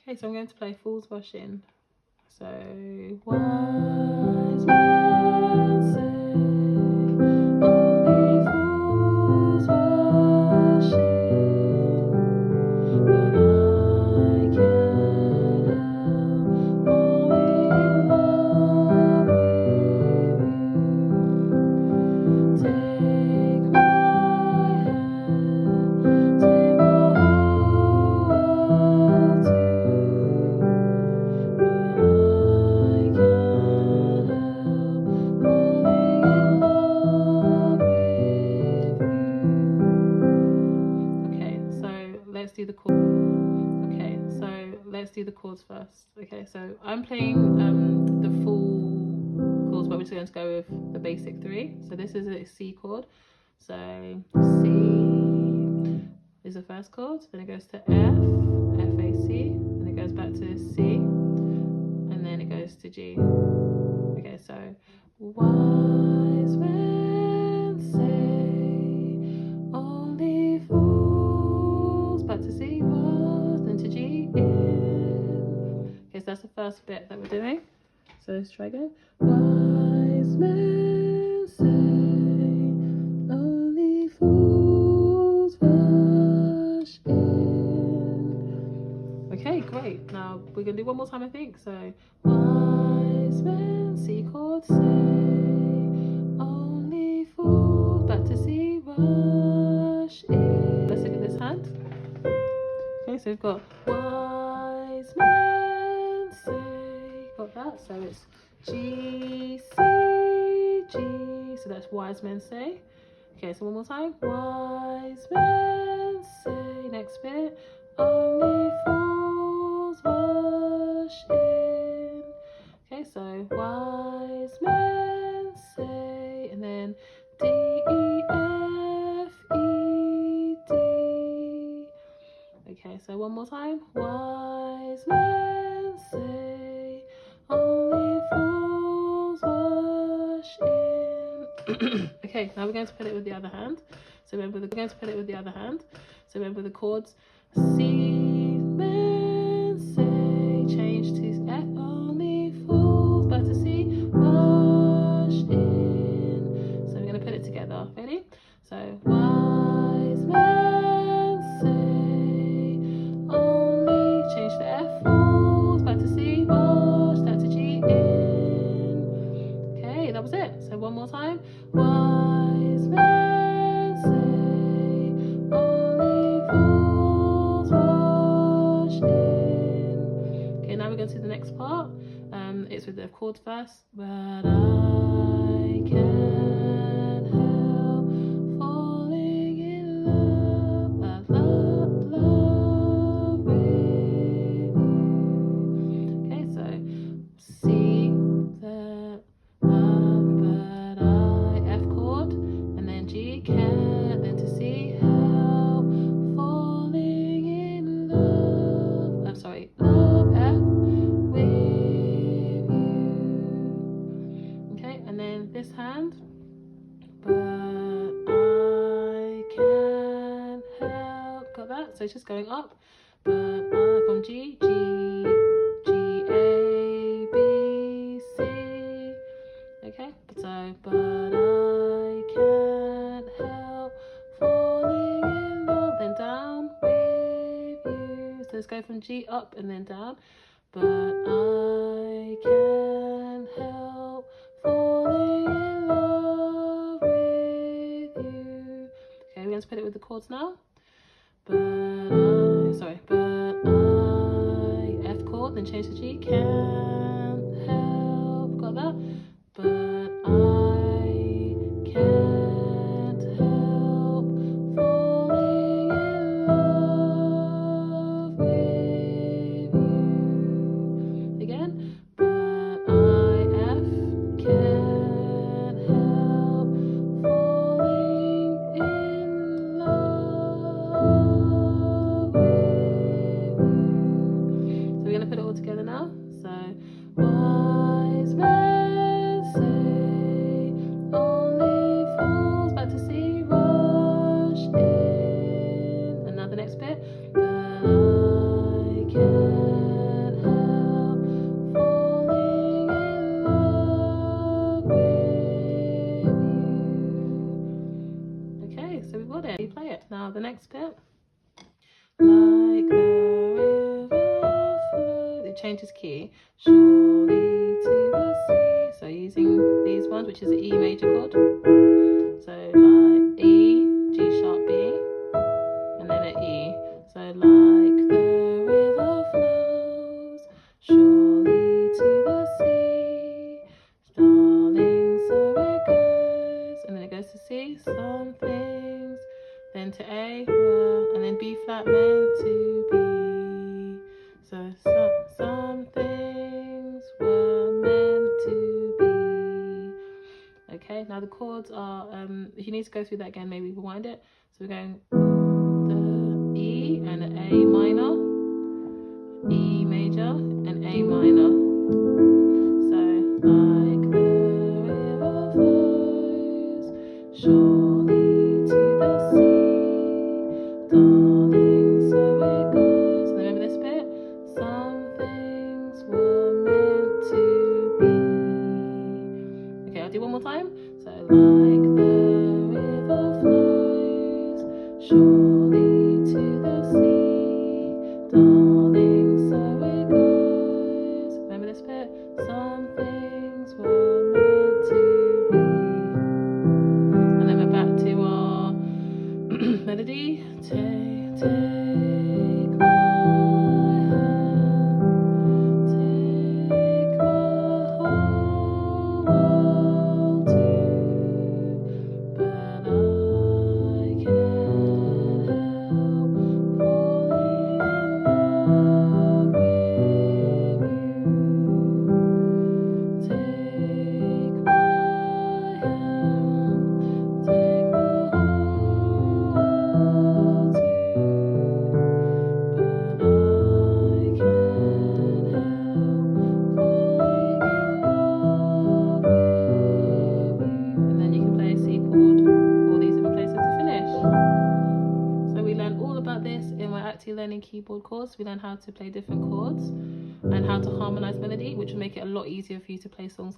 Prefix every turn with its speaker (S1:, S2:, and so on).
S1: Okay, so I'm going to play Fool's Rush in. So, wise men say, only fools rush in, but I can't help falling in love with you. Take my hand, take my whole world too. Do the chord. Okay, so let's do the chords first. Okay, so I'm playing the full chords, but we're just going to go with the basic 3. So this is a C chord. So C is the first chord, then it goes to F, F, A, C, and it goes back to C, and then it goes to G. Okay, so wise men say only fools, back to C, then to G, in. Okay, so that's the first bit that we're doing. So let's try again. Wise men say only fools rush in. Okay, great. Now we're gonna do one more time, I think. So wise men, C chord, say only fools, back to C, rush in. Let's look at this hand. Okay, so we've got wise men say, got that, so it's G, C, G, so that's wise men say. Okay, so one more time, wise men say, next bit, only fools rush in. Okay, so wise men say, and then D, E, F, E, D. Okay, so one more time. Wise men say only fools rush in. Okay, now we're going to put it with the other hand. So remember, we're going to put it with the other hand. So remember the chords. C men say, change to F, only fools, back to C, rush in. So we're going to put it together. Ready? So wise men say only, change to F, fools, back to C, rush, back to G, in. Okay, that was it. So one more time. Wise men say only fools rush in. Okay, now we're going to the next part. It's with the chords first. But I can't help falling in love, love with you. Okay, so C, the but I, F chord, and then G, can't, then to C, help falling in love. I'm sorry, love, F with you. Okay, and then this hand, but I can't help, got that? So it's just going up, but I from G, G, G, A, B, C. Okay, so, but I can't help falling in love, then down with you. So let's go from G up and then down. But I can't help falling in love with you. Okay, we're going to put it with the chords now. But I, F chord, then change to G, can't help, got that? But I can't help falling in love with you. Again. But I, F, can't help falling in love with you. So we're going to put it all together now. So, wise men say got it. You play it. Now the next bit. Like the river flows. It changes key. Surely to the sea. So using these ones, which is an E major chord. So like E, G sharp B, and then an E. So like the river flows, surely to the sea, darling, so it goes. And then it goes to C, some things, then to A, were, and then B flat meant to be. So some things were meant to be. Okay, now the chords are, if you need to go through that again, maybe rewind it. So we're going the E and an A minor, E major and A minor. So like the river flows, surely to the sea, darling, so it goes. And remember this bit? Some things were meant to be. Okay, I'll do one more time. So like the river flows, surely to the sea, darling, so it goes. Remember this bit? Some things were meant to be. And then we're back to our melody. Take my hand, take my whole world too, but I can't help falling in love with you. Take my hand, take my whole world too, but I can't help falling in love with you. And then you can play a C chord, all these different places to finish. So we learned all about this in my Acti Learning Keyboard course. We learned how to play different chords and how to harmonize melody, which will make it a lot easier for you to play songs